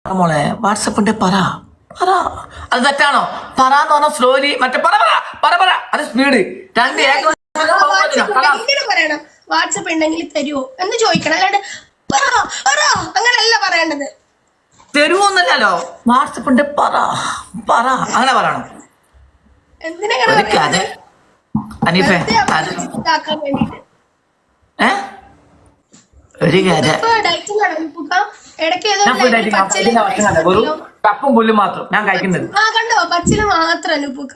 മോളെ വാട്സപ്പിന്റെ പറ പറ അത് തെറ്റാണോ? പറ എന്ന് പറഞ്ഞാൽ സ്ലോലി മറ്റേ പറ പറ പറ പറ അത് സ്പീഡ് രണ്ട് പറയണം. വാട്സപ്പ് ഉണ്ടെങ്കിൽ തരുമോ എന്ന് ചോദിക്കണം, അല്ലാണ്ട് പറ പറ അങ്ങനല്ല പറയേണ്ടത്. തരുമോന്നല്ലോ, വാട്സപ്പിന്റെ പറ പറ അങ്ങനെ പറയണം. എന്തിനാ അനീഫേ ഒരു കപ്പും പുല്ലും മാത്രം ഞാൻ കഴിക്കുന്നത്. കണ്ടോ, പച്ചില മാത്രം അനുപ്പൂക്ക.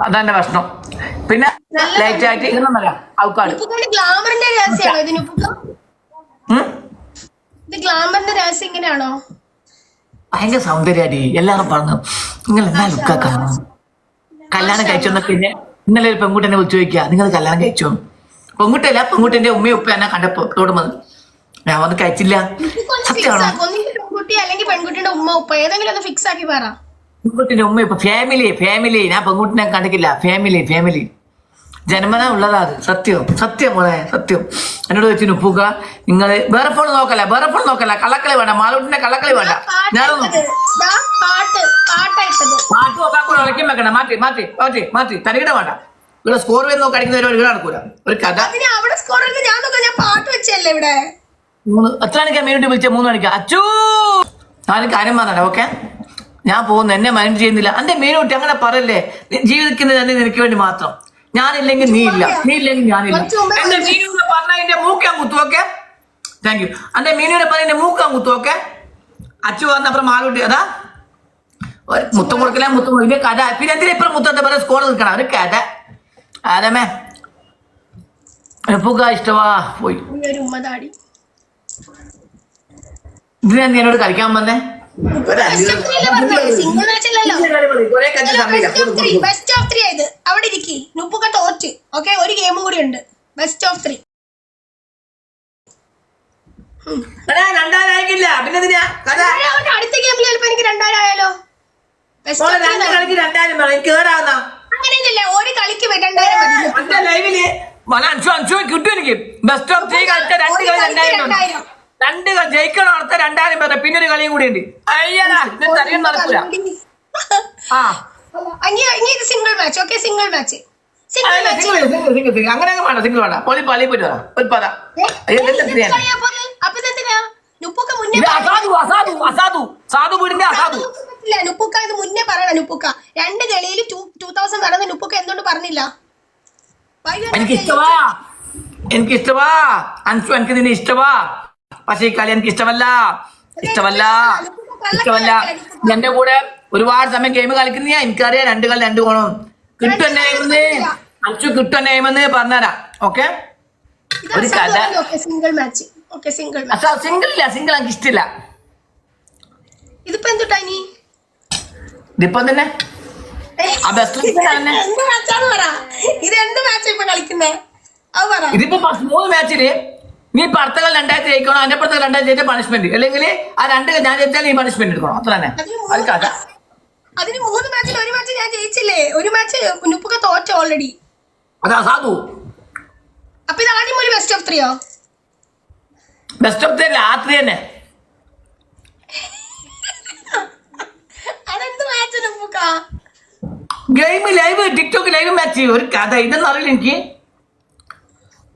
അതെന്റെ ഭക്ഷണം. പിന്നെ ലൈറ്റ് ആയിട്ട് ഇതൊന്നല്ല ഔക്കാട്. ഗ്ലാമറിന്റെ രഹസ്യമാണോ ഇതിന്? ഇത് ഗ്ലാമറിന്റെ രഹസ്യം ഇങ്ങനെയാണോ? ഭയങ്കര സൗന്ദര്യാടി എല്ലാരും പറഞ്ഞു. നിങ്ങൾ എന്നാ ലുക്കാക്കണം. കല്യാണം കഴിച്ചോന്ന പിന്നെ ഇന്നലെ ഒരു പെൺകുട്ടി എന്നെ വിളിച്ചു ചോദിക്കുക, നിങ്ങൾ കല്യാണം കഴിച്ചോ? പെൺകുട്ടിയല്ല, പെൺകുട്ടിന്റെ ഉമ്മയും ഉപ്പ എന്നെ കണ്ടപ്പോ തോടുന്നത് ഞാൻ വന്ന് കഴിച്ചില്ല. സത്യമാണോ? പെൺകുട്ടി അല്ലെങ്കിൽ പെൺകുട്ടിയുടെ ഉമ്മ ഉപ്പ ഏതെങ്കിലും ഒന്ന് ഫിക്സ് ആക്കി പറ. പെൺകുട്ടിന്റെ ഉമ്മ ഇപ്പൊ ഫാമിലി ഞാൻ പെൺകുട്ടിനെ കണ്ടിട്ടില്ല. ഫാമിലി ജന്മന ഉള്ളതാ അത്. സത്യം മോളെ സത്യം. എന്നോട് ചോദിച്ചു ഉപ്പൂക്ക നിങ്ങൾ വേറെ ഫോൺ നോക്കല്ല കള്ളക്കളി വേണ്ട, മാളൂട്ടിന്റെ കള്ളക്കളി വേണ്ട. ഞാനൊന്നും പാട്ട് നോക്കാക്കൂടെ ഉളയ്ക്കും വെക്കണ്ട. മാറ്റി തരികിട വേണ്ട. ഇവിടെ സ്കോർ ചെയ്ത് നോക്കി അടിക്കുന്നവരെ ഒരു നടക്കൂല. ഒരു കഥ എത്ര മണിക്കാ മീനുട്ടി വിളിച്ച? 3 മണിക്കാ. അച്ചൂ ഞാൻ കാര്യം പറഞ്ഞ ഓക്കെ, ഞാൻ പോകുന്നു, എന്നെ മൈൻഡ് ചെയ്യുന്നില്ല. എന്റെ മീനുട്ടി അങ്ങനെ പറയല്ലേ. ജീവിക്കുന്നത് തന്നെ നിനക്ക് വേണ്ടി മാത്രം. ഞാനില്ലെങ്കിൽ നീ ഇല്ലെങ്കിൽ ഞാനില്ല. എന്റെ മീനൂടെ പറഞ്ഞ എന്റെ മൂക്കാൻ കുത്തു. Okay, thank you. എന്റെ മീനൂടെ പറഞ്ഞ എന്റെ മൂക്കാൻ കുത്തു. ഓക്കെ, അച്ചു പറഞ്ഞപ്പുറം മാലൂട്ടി അതാ മുത്തം കൊടുക്കല മുത്തം ഇതിന്റെ കഥ. പിന്നെ എന്തിനാ ഇപ്പഴും മുത്തത്തെ പറഞ്ഞ സ്കോർ നിൽക്കണം ഒരു കഥ. ആരമേ പൂക്ക ഇഷ്ടവാ പോയി. ഇതിനാ നീ എന്നോട് കളിക്കാൻ വന്നേ? ഒരു ഗെയിമും കൂടി ഉണ്ട്. Best of 3 രണ്ടായില്ല. പിന്നെ അടുത്ത ഗെയിമിൽ ചിലപ്പോ എനിക്ക് 2000 ആയാലോ? അങ്ങനെയല്ല, ഒരു കളിക്ക് 2000 ലൈവില് കിട്ടും എനിക്ക്. ബെസ്റ്റ് ഓഫ് 3 കളിച്ച 2 കളി 2000. 2 കളി ജയിക്കണം. അടുത്ത 2000 പേരെ. പിന്നെ ഒരു കളിയും കൂടി ഉണ്ട്. അയ്യടാ ഇത് നടക്കൂല. Single match. Okay, single match. അങ്ങനെ വേണ്ട. സിംഗിൾ വേണ്ട. പൊളി പള്ളി പോയിട്ട് വരാം. ഒരു പദ സാധു വീടിന്റെ അസാധു നുപ്പുക്ക. ഇത് മുന്നേ പറയണ നുപ്പുക്ക. 2 കളിയിൽ 2000 നടന്ന നുപ്പുക്ക എന്തുകൊണ്ട് പറഞ്ഞില്ല? എനിക്കിഷ്ടവാ അൻസു, എനിക്ക് നിന്നെ ഇഷ്ടവാ. പക്ഷെ ഈ കളി എനിക്ക് ഇഷ്ടമല്ല. എന്റെ കൂടെ ഒരുപാട് സമയം ഗെയിം കളിക്കുന്ന എനിക്കറിയാം. 2 കളി 2 കോണം കിട്ടും. അൻസു കിട്ടും പറഞ്ഞുതരാം. ഓക്കെ, ഒരു കഥ. സിംഗിൾ എനിക്ക് ഇഷ്ടമില്ല. ഇതിപ്പോ എന്തുട്ടാ ഇനി? ഇതിപ്പം തന്നെ ഇതിപ്പോ 3 മാച്ചില് നീ പർത്തകൾ 2000 ജയിക്കണം. അതിന്റെ പുറത്ത് 2000 ജയിച്ച പണിഷ്മെന്റ്, അല്ലെങ്കിൽ ആ 2 ഞാൻ ജയിച്ചാൽ നീ പണിഷ്മെന്റ് എടുക്കണം. അത്ര തന്നെ. അതിന് 3 മാച്ചിൽ 1 മാച്ച് ഞാൻ ജയിച്ചില്ലേ? 1 മാച്ച് നുപ്പുക തോറ്റ ഓൾറെഡി. അതാ സാധു. അപ്പൊ ഇത് ആദ്യം ഒരു ബെസ്റ്റ് ഓഫ് 3യോ? ബെസ്റ്റ് ഓഫ് 3 രാത്രി തന്നെ. അതെന്ത് മാച്ച് നുപ്പുക? Game live, TikTok live match. ഒരു കഥ. ഇതെന്ന് അറിയില്ല എനിക്ക്.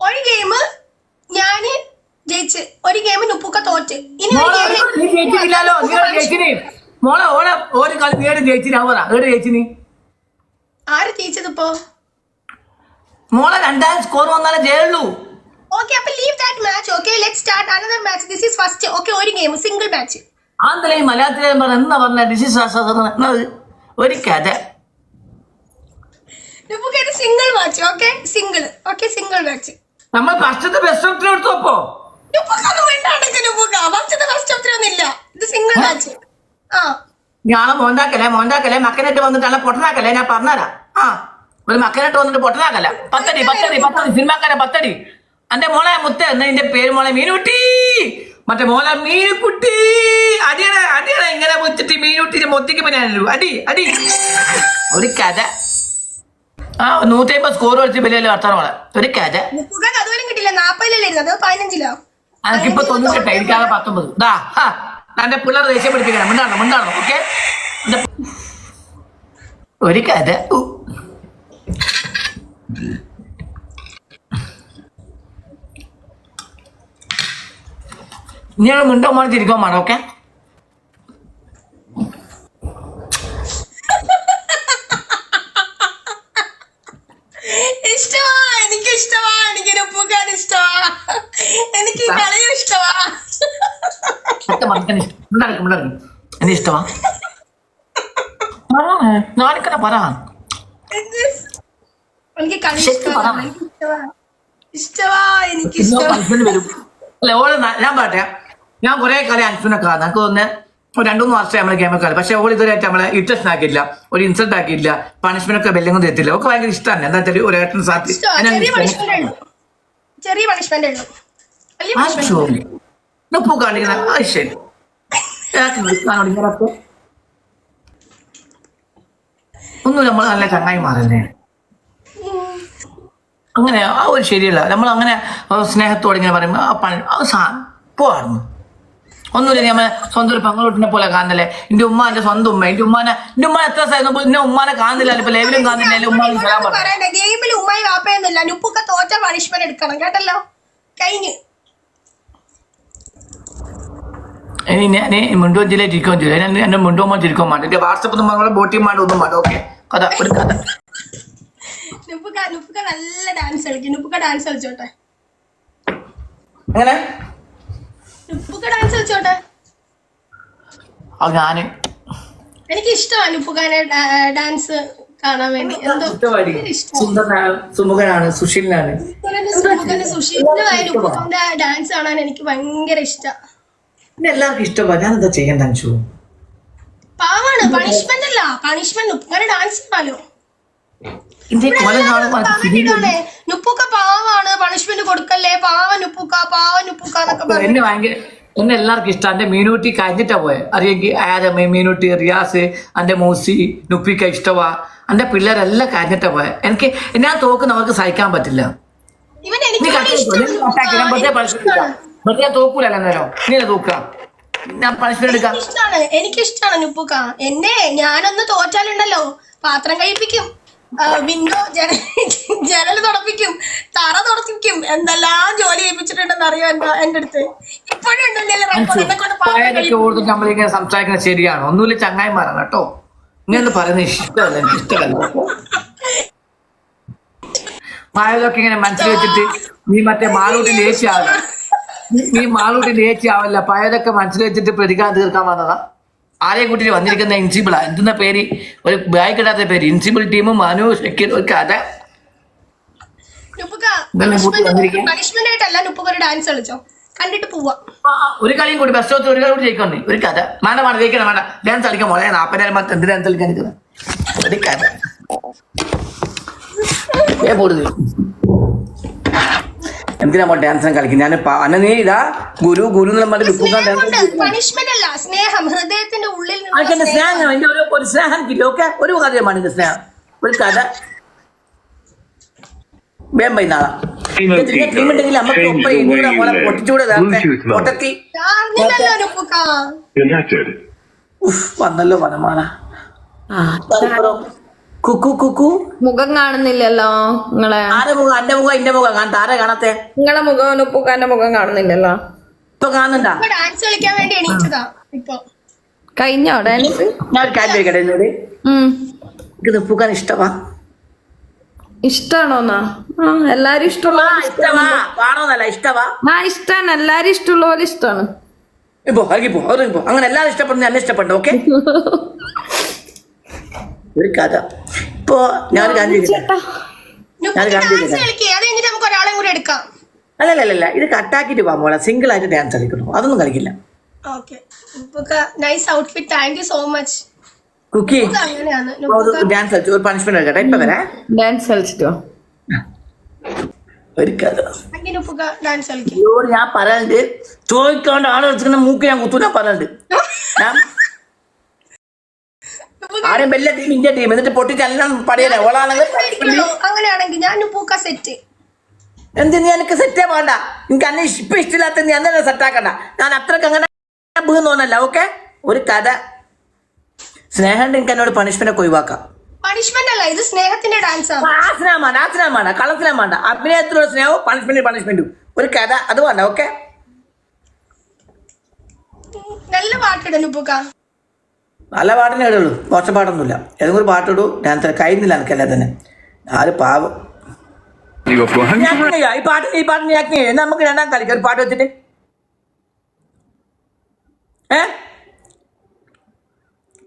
ഒരു ഗെയിം ഞാന് ജയിച്ച്, ഒരു ഗെയിം നുപ്പുക തോറ്റ്. ജയിച്ചിട്ടില്ലല്ലോ. മോളെ ഒരു കളി നീ ജയിച്ചിന്. ആര് ജയിച്ചതിപ്പോ? മോളെ 2000 സ്കോർ വന്നാലേ ജയിലുള്ളൂ. ഓക്കേ, അപ്പൊ leave that match. Okay, let's start another match. This is first. Okay, ഒരു ഗെയിം സിംഗിൾ മാച്ച്. ആന്തലേ മലയാളത്തിലെ എന്നാ പറഞ്ഞ ദിസ് ഈസ് ഒരു കഥ. Single match. Okay, single match. നമ്മൾ ഫസ്റ്റത്തെ ബെസ്റ്റ് ഓഫ് 3 എടുത്തപ്പോ ഞാളെ മോന്താക്കല്ലേ മക്കനായിട്ട് വന്നിട്ട് പൊട്ടനാക്കല്ലേ. ഞാൻ പറഞ്ഞുതരാം. ഒരു മക്കനായിട്ട് വന്നിട്ട് പൊട്ടനാക്കല്ല. പത്തടി സിനിമാക്കാരെ 10 അടി. എന്റെ മോളെ മുത്ത എന്റെ പേര് മോളെ മീനുട്ടി. മറ്റേ മോളെ മീനുക്കുട്ടി. അടിയണ ഇങ്ങനെ വെച്ചിട്ട് മീനുട്ടി മൊത്തിക്ക് പിന്നെ അടി ഒരു കഥ. 150 സ്കോർ കളിച്ച് വലിയ വർത്താനം മോളെ. ഒരു കഥ. കിട്ടില്ല. 40 എനിക്കിപ്പോ 98. എനിക്കാകെ 19. എന്റെ പിള്ളേർ ദേഷ്യം പിടിപ്പിക്കണം. മിണ്ടാണോ ഓക്കെ. ഒരു കഥ ഞാൻ മിണ്ടോ മാറിച്ചിരിക്കാൻ വേണം ഓക്കെ. ഇഷ്ടമാ, എനിക്ക് നുപ്പുക്കാൻ ഇഷ്ടമാ, എനിക്ക് ഈ കളിയും ഇഷ്ടമാ. എന്നെ ഇഷ്ടമാ ഞാനിക്കണ പറ. എനിക്ക് കളി ഇഷ്ടമാ, എനിക്ക് ഇഷ്ടമാ. വരും അല്ല ഓള് ഞാൻ പറട്ടെ, ഞാൻ കുറെ കളി അൻസുനൊക്കെ നമുക്ക് തോന്നുന്നത് ഒരു 2-3 വർഷം നമ്മളെ ഗെയിമൊക്കെ കളി. പക്ഷെ ഓൾ ഇതുവരെയായിട്ട് നമ്മളെ ഇൻട്രസ്റ്റ് ആക്കിയില്ല, ഒരു ഇൻസൾട്ട് ആക്കിയില്ല, പണിഷ്മെന്റ് ഒക്കെ ബെല്ലൊന്നും തരത്തില്ല. ഒക്കെ ഭയങ്കര ഇഷ്ടമാണ്. എന്താ വെച്ചാൽ ഒരു ഏട്ടൻ സാധ്യത ചെറിയ പണിഷ്മെന്റ് ഉള്ളൂ. ഉപ്പ് കാണിക്കുന്ന ശരി ഒന്നും നമ്മൾ നല്ല ചങ്ങായിമാരല്ലേ. അങ്ങനെ ആ ഒരു ശരിയല്ല. നമ്മൾ അങ്ങനെ സ്നേഹത്തോടെ ഇങ്ങനെ പറയുമ്പോൾ ആ പണി അത് പോവായിരുന്നു. ഒന്നുമില്ല, ഞാൻ സ്വന്തം ഒരു പങ്കുകൊട്ടിനെ പോലെ കാണുന്നില്ലേ. എന്റെ ഉമ്മ എന്റെ സ്വന്തം ഉമ്മ, എന്റെ ഉമ്മ എത്ര സായിരുന്നു എന്നെ ഉമ്മാനെ കാണുന്നില്ല, ഇപ്പൊ ലേവിലും കാണുന്നില്ല. ഗെയിമിൽ ഉമ്മായി വാപ്പയൊന്നുമില്ല. നുപ്പൊക്കെ തോറ്റ പണിഷ്മെന്റ് എടുക്കണം കേട്ടല്ലോ. കഴിഞ്ഞു. ഇനി ഞാൻ മുണ്ടോ ജില്ലയിൽ ചിരിക്കാൻ ചെയ്തു. ഞാൻ എന്റെ മുണ്ടോമോ ചിരിക്കാൻ മാറ്റും. എന്റെ വാട്സപ്പ് നമ്മളെ ബോട്ടിയും മാറ്റും ഒന്നും മാറ്റും. ഓക്കെ കഥ ഒരു കഥ. നുപ്പുക നല്ല ഡാൻസ് കളിക്കും. നുപ്പുക ഡാൻസ് കളിച്ചോട്ടെ. അങ്ങനെ നുപ്പുക ഡാൻസ് കളിച്ചോട്ടെ. അത് ഞാന് എനിക്ക് ഇഷ്ടമാണ് നുപ്പുകാനെ ഡാൻസ് കാണാൻ വേണ്ടി. എന്തോ സുമുഖനാണ്, സുശീലനാണ്. നുപ്പുകാന്റെ ഡാൻസ് കാണാൻ എനിക്ക് ഭയങ്കര ഇഷ്ടം. എല്ലാവർക്കും ഇഷ്ടമാണ്. ഞാൻ എന്താ ചെയ്യാൻ താൻച്ചു പാവാണ്. പണിഷ്മെന്റ് അല്ല, പണിഷ്മെന്റ് നുപ്പുകാരെ ഡാൻസ് കാണാലോ. നുപ്പുക്ക പാവാണ്, പണിഷ്മെന്റ് കൊടുക്കല്ലേ, പാവ നുപ്പുക്ക എന്നൊക്കെ എന്നെ ഭയങ്കര എന്നെ എല്ലാവർക്കും ഇഷ്ടം. എന്റെ മീനൂട്ടി കഴിഞ്ഞിട്ടാ പോയത്. അറിയെങ്കിൽ ആരമ്മ, മീനൂട്ടി, റിയാസ്, എന്റെ മൂസി, നുപ്പിക്ക ഇഷ്ടവാ. എന്റെ പിള്ളേരെല്ലാം കഴിഞ്ഞിട്ടാ പോയത്. എനിക്ക് ഞാൻ തോക്കുന്നവർക്ക് സഹിക്കാൻ പറ്റില്ല. ഞാൻ തോക്കൂലല്ലോ നേരം. നീ തോക്കാം, ഞാൻ പണിഷ്മെന്റ് എടുക്കാം. എനിക്കിഷ്ടാണ് നുപ്പുക്ക. എന്നെ ഞാനൊന്ന് തോറ്റാലുണ്ടല്ലോ പാത്രം കഴിപ്പിക്കും, വിൻഡോ ജനൽ തുടപ്പിക്കും, തറ തുടപ്പിക്കും, എന്തെല്ലാം ജോലി ചെയ്യിപ്പിച്ചിട്ടുണ്ടെന്ന് അറിയോ എന്റെ അടുത്ത്. ഇപ്പോഴും നമ്മളിങ്ങനെ സംസാരിക്കുന്നത് ശരിയാണോ? ഒന്നുമില്ല, ചങ്ങായിമാരാണ് കേട്ടോ. ഇങ്ങനെ പറയുന്നത് ഇഷ്ടമല്ല, എനിക്ക് ഇഷ്ടമല്ല. പായതൊക്കെ ഇങ്ങനെ മനസ്സിൽ വെച്ചിട്ട് നീ മറ്റേ മാളൂട്ടിന്റെ ഏച്ചി ആവില്ല, നീ മാളൂട്ടിന്റെ ഏച്ചി ആവില്ല. പായതൊക്കെ മനസ്സിൽ വെച്ചിട്ട് പ്രതികാരം തീർക്കാൻ വന്നതാ. ആരെയും കൂട്ടിട്ട് വന്നിരിക്കുന്ന ഇൻസിബിളാ. എന്തെന്ന പേര്, ഒരു ബാഗ് ഇടാത്ത പേര്. ഇൻസിബിൾ ടീമും മനു ഷക്കീർ ഒരു കഥ. ഡാൻസ് കളിച്ചോ, കണ്ടിട്ട് പോവാ. ഒരു കളിയും കൂടി ബെസ്റ്റ് ഒരു കളി കൂടി ജയിക്കണ്ടേ. ഒരു കഥ വേണ്ട ജയിക്കണം, വേണ്ട ഡാൻസ് കളിക്കാൻ മോളെ. 40,000 എന്ത് ഡാൻസ് കളിക്കാൻ നിൽക്കുന്നത് ഒരു കഥ. എന്തിനാ ഡാൻസിനെ കളിക്കും? ഞാൻ നീ ഇതാ ഗുരു പണിഷ്മെന്റ് അല്ല, സ്നേഹം ഹൃദയത്തിന്റെ ഉള്ളിൽ സ്നേഹം. എന്റെ ഒരു സ്നേഹം കിട്ടും. ഓക്കെ ഒരു കഥയാണ് എന്റെ സ്നേഹം. ഒരു കഥ വേമ്പ ക്രീമുണ്ടെങ്കിൽ നമുക്ക് പൊട്ടിച്ചൂടെ പൊട്ടത്തി വന്നല്ലോ വനമാല. മുഖം കാണുന്നില്ലല്ലോ നിങ്ങളെ. ആരെ മുഖം? എന്റെ മുഖം, എന്റെ മുഖം കാണാത്ത. ആരെ കാണാത്തെ? നിങ്ങളെ മുഖം നുപ്പുക്കാന്റെ മുഖം കാണുന്നില്ലല്ലോ. ഇപ്പൊ കാണുന്നുണ്ടാ? ഡാൻസ് കളിക്കാൻ വേണ്ടി എണീറ്റതാ ഇപ്പൊ. കഴിഞ്ഞോ ഡാൻസ്? ഞാൻ ഒരു കാര്യം ചോദിക്കട്ടെ എന്നോട്. എനിക്ക് നുപ്പുക്കാൻ ഇഷ്ടമാ? ഇഷ്ടാണോന്നാ? എല്ലാരും ഇഷ്ടമുള്ള പാണോന്നല്ല, ഇഷ്ടമാ? ഇഷ്ടാണ്. എല്ലാരും ഇഷ്ടമുള്ള പോലെ ഇഷ്ടാണ്. ഇപ്പൊ ഇറങ്ങിപ്പോ ഇറങ്ങിപ്പോ. അങ്ങനെ എല്ലാരും ഇഷ്ടപ്പെടുന്ന എന്നെ ഇഷ്ടപ്പെട്ടു. ഓക്കെ ഒരു കഥ. ഇപ്പൊ ഞാനൊരു കാര്യം അല്ലല്ല, ഇത് കട്ടാക്കിട്ട് പോകാൻ പോളെ. സിംഗിൾ ആയിട്ട് ഡാൻസ് കളിക്കണോ? അതൊന്നും കളിക്കില്ല. കുക്കി ഡാൻസ് കളിച്ചു. ഒരു പണിഷ്മെന്റ് എടുക്കട്ടെ. ഇപ്പൊ വരാ ഡാൻസ് കളിച്ചിട്ടോ ഒരു കഥ. ഞാൻ പറയാനുണ്ട്, ചോദിക്കാണ്ട് ആളെ വെച്ചിരിക്കുന്ന മൂക്ക് ഞാൻ കുത്തൂല പറയാനുണ്ട്. ആരും വലിയ ടീം, ഇന്ത്യ ടീം, എന്നിട്ട് പൊട്ടിച്ചെല്ലാം പടയല്ലേ ഓളാണെങ്കിൽ. അങ്ങനെയാണെങ്കിൽ ഞാൻ സെറ്റ്. എന്തിന് എനിക്ക് സെറ്റേ വേണ്ട. എനിക്ക് അന്നെ ഇപ്പൊ ഇഷ്ടമില്ലാത്ത നീ എന്താണ് സെറ്റാക്കണ്ട. ഞാൻ അത്രക്ക് അങ്ങനെ തോന്നല്ല. ഓക്കെ, ഒരു കഥ. സ്നേഹം എനിക്ക് എന്നോട് പണിഷ്മെന്റ് ഒക്കെ ഒഴിവാക്കാം. പണിഷ്മെന്റ് അല്ല, ഇത് സ്നേഹത്തിന്റെ ഡാൻസ് ആണ്. ആസ്നാം വേണ്ട, കളത്തിനാൻ വേണ്ട. അഭിനയത്തിലുള്ള സ്നേഹവും പണിഷ്മെന്റും ഒരു കഥ അത് വേണ്ട. ഓക്കെ, നല്ല പാട്ടിട നുപ്പുക്ക. നല്ല പാട്ടിനെ ഇടുള്ളൂ, കുറച്ച് പാട്ടൊന്നുമില്ല. ഏതെങ്കിലും ഒരു പാട്ടിടൂ. ഡാൻസ് കഴിയുന്നില്ല എനിക്കല്ലേ തന്നെ. ആര് പാവം ഈ പാട്ടിന് എന്നാ നമുക്ക് രണ്ടാം കളിക്കാം ഒരു പാട്ട് വെച്ചിട്ട്.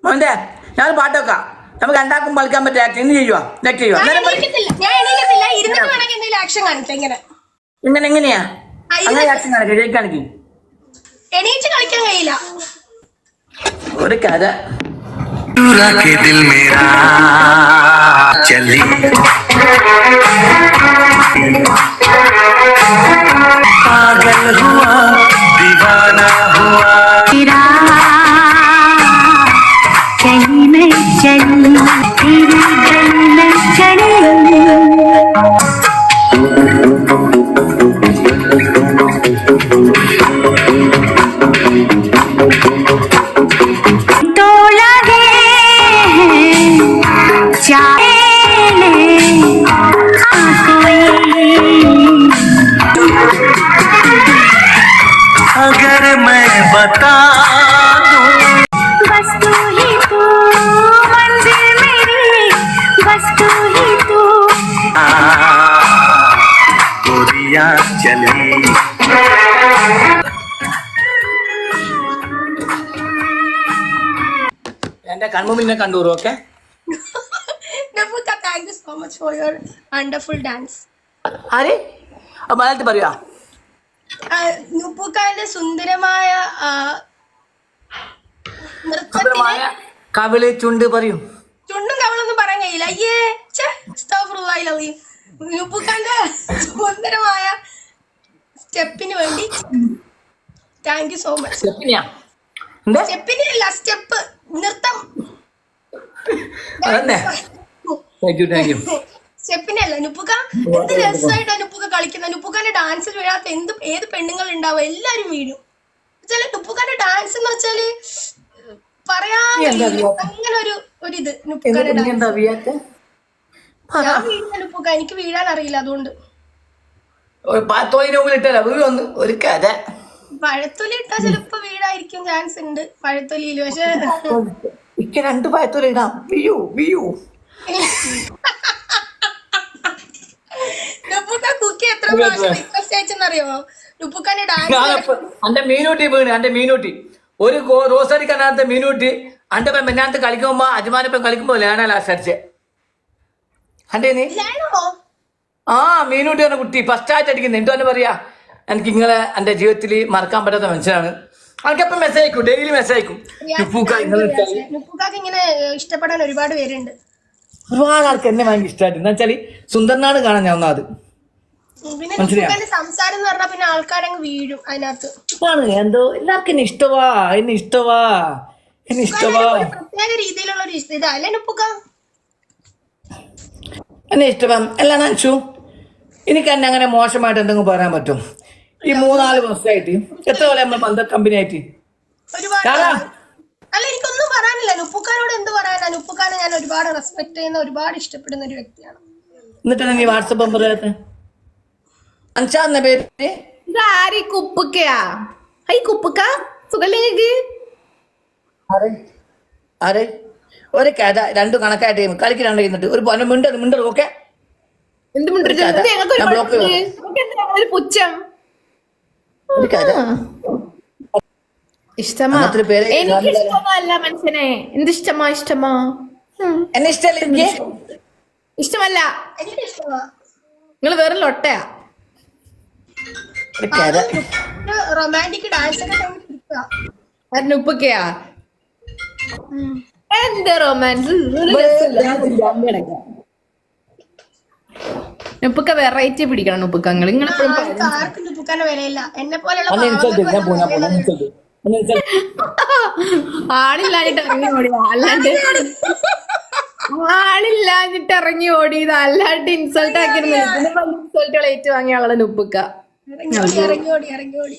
മോന്റെ ഞാൻ പാട്ട് വെക്കാം, നമുക്ക് രണ്ടാക്കും കളിക്കാൻ പറ്റിയ ആക്ഷൻ ഇന്ന് ചെയ്യുക. ഞാൻ എണീക്കത്തില്ല, ഇരുന്നിട്ട് വേണമെങ്കിൽ എന്തെങ്കിലും ആക്ഷൻ കാണിക്കാം. ഇങ്ങനെ എങ്ങനെയാ അങ്ങനെ ആക്ഷൻ കാണിക്കും? എണീറ്റ് കളിക്കാൻ കഴിയില്ല. ഒരു കഥ. दिल मेरा चली पागल हुआ दीवाना हुआ कहीं मैं चली तेरी गली में चली अगर मैं बता दूं बस तू ही तू मंजिल मेरी बस तू ही तू गोरियां चली എന്റെ കൺമുമ്പിൽ കണ്ടൂറു. ഓക്കെ, നുപ്പുക്ക, thank you so much for your wonderful dance. ആര് മലയാളത്തിൽ പറയുക? നുപ്പുക്കാന്റെ സുന്ദരമായ നൃത്തത്തിന് കവിള് ചുണ്ട് പറയും. ചുണ്ടും കവളൊന്നും പറയാൻ കഴിയില്ല. അയ്യേ, നുപ്പുക്കാന്റെ സുന്ദരമായ സ്റ്റെപ്പിന് വേണ്ടി താങ്ക് യു സോ മച്ച്. സ്റ്റെപ്പിന് അല്ല, സ്റ്റെപ്പ് നൃത്തം. സ്റ്റെപ്പിനല്ല നുപ്പുക്ക. എന്ത് രസമായിട്ടാണ് നുപ്പുക്ക കളിക്കുന്നത്. നുപ്പുക്കാന്റെ ഡാൻസിൽ വീഴാത്ത ഏത് പെണ്ണുങ്ങൾ ഉണ്ടാവും, എല്ലാരും വീഴും. വെച്ചാല് നുപ്പുക്കാന്റെ ഡാൻസ് എന്ന് വെച്ചാല് പറയാൻ അങ്ങനെ ഒരു ഇത് നുപ്പുക്കാന്റെ ഡാൻസ്. ഞാൻ വീഴുന്ന നുപ്പുക്ക, എനിക്ക് വീഴാൻ അറിയില്ല, അതുകൊണ്ട്. ഒരു കഥ. പഴത്തൊലി ഇട്ടാ ചിലപ്പോ വീഴായിരിക്കും ചാൻസ് ഉണ്ട് പഴത്തൊലിയില്. പക്ഷെ എനിക്ക് 2 പഴത്തൊലി ഇടാം. നുപ്പുക്ക കുക്കി എത്ര പ്രാവശ്യം റിക്വസ്റ്റ് അയച്ചെന്നറിയോ? നുപ്പുക്കാന്റെ ഡാൻസ് അന്റെ മീനൂട്ടി വീണ്. അന്റെ മീനൂട്ടി ഒരു റോസടിക്കകത്ത് മീനൂട്ടി അന്റെ മെന്നാത്ത് കളിക്കുമ്പോ അജ്മാനപ്പം കളിക്കുമ്പോ ലേണ ലാസ്റ്റ് അടിച്ചേ. അന്റെ നീ മീനൂട്ടി പറഞ്ഞ കുട്ടി ഫസ്റ്റ് ആയിട്ട് അടിക്കുന്നത്. എന്തോ തന്നെ പറയാ, എനിക്ക് നിങ്ങളെ എന്റെ ജീവിതത്തിൽ മറക്കാൻ പറ്റാത്ത മനുഷ്യനാണ്. എനിക്കെപ്പം മെസ്സേജ് അയക്കും, ഡെയിലി മെസ്സേജ് അയക്കും. നുപ്പുക്കാക്ക് ഇങ്ങനെ ഇഷ്ടപ്പെടാൻ ഒരുപാട് പേരുണ്ട്. ഒരുപാട് ആൾക്ക് എന്നെ ഭയങ്കര ഇഷ്ടമായിട്ട്. എന്താ വെച്ചാല് സുന്ദരനാട് കാണാൻ ഞാൻ ഒന്നാത്. പിന്നെ നുപ്പുക്കാന്റെ സംസാരം എന്ന് പറഞ്ഞാൽ പിന്നെ ആൾക്കാരങ്ങ് വീഴും അതിനകത്ത്. എന്തോ എല്ലാവർക്കും എന്നെ ഇഷ്ടവാ. പ്രത്യേക രീതിയിലുള്ള ഒരു ഇതാ അല്ലേ നുപ്പുക്ക? എന്നെ ഇഷ്ടം എല്ലാം അൻഷു. എനിക്ക് എന്നെ അങ്ങനെ മോശമായിട്ട് എന്തെങ്കിലും പറയാൻ പറ്റും? ഈ 3-4 വർഷമായിട്ട് എത്ര പോലെ നമ്മൾ ബന്ധ കമ്പനി ആയിട്ട് അല്ല, എനിക്കൊന്നും പറയാനില്ല. നുപ്പുക്കാരോട് എന്ത് പറയാനാ? നുപ്പുക്കാരെ ഞാൻ ഒരുപാട് റെസ്പെക്ട് ചെയ്യുന്ന, ഒരുപാട് ഇഷ്ടപ്പെടുന്ന ഒരു വ്യക്തിയാണ്. എന്നിട്ടാണ് നീ വാട്സപ്പ് നമ്പർ അൻഷാന്ന പേര്? ഇതാരി കുപ്പുക്കയാ? ഹൈ കുപ്പുക്ക, സുഖല്ലേ? ആരെ ഒരു കഥ 2 കണക്കായിട്ട് കളിക്കാണ്ട് ചെയ്യുന്നുണ്ട്. ഒരു മിണ്ടത്. ഓക്കെ, എന്ത് പുച്ഛം ഒരു കഥ ഇഷ്ടമാ? എനിക്ക് ഇഷ്ടമല്ല മനുഷ്യനെ. എന്തിഷ്ടമാ? എന്നെ ഇഷ്ടമല്ല. ഇഷ്ടമല്ല. എനിക്ക് ഇഷ്ടമാ. നിങ്ങൾ വേറെ ലൊട്ടയാ. റൊമാൻറ്റിക് ഡാൻസ് ഒക്കെ ഉപ്പൊക്കെയാ? എന്ത് റൊമാൻസ്? ഉപ്പൊക്കെ വെറൈറ്റി പിടിക്കണം. ഉപ്പൊക്കെ ആർക്കും നുപ്പുക്കാന്റെ വിലയില്ല. എന്നെ പോലെയുള്ള ആളില്ലാഞ്ഞിട്ട് ഇറങ്ങി ഓടിയതാ, ആളില്ലാഞ്ഞിട്ട് ഇറങ്ങി ഓടിയതാ, അല്ലാണ്ട് ഇൻസൾട്ട് ആക്കിയിരുന്നു. ഇൻസൾട്ടുകൾ ഏറ്റുവാങ്ങിയ ആളെ നുപ്പുക്ക. ഇറങ്ങി ഓടി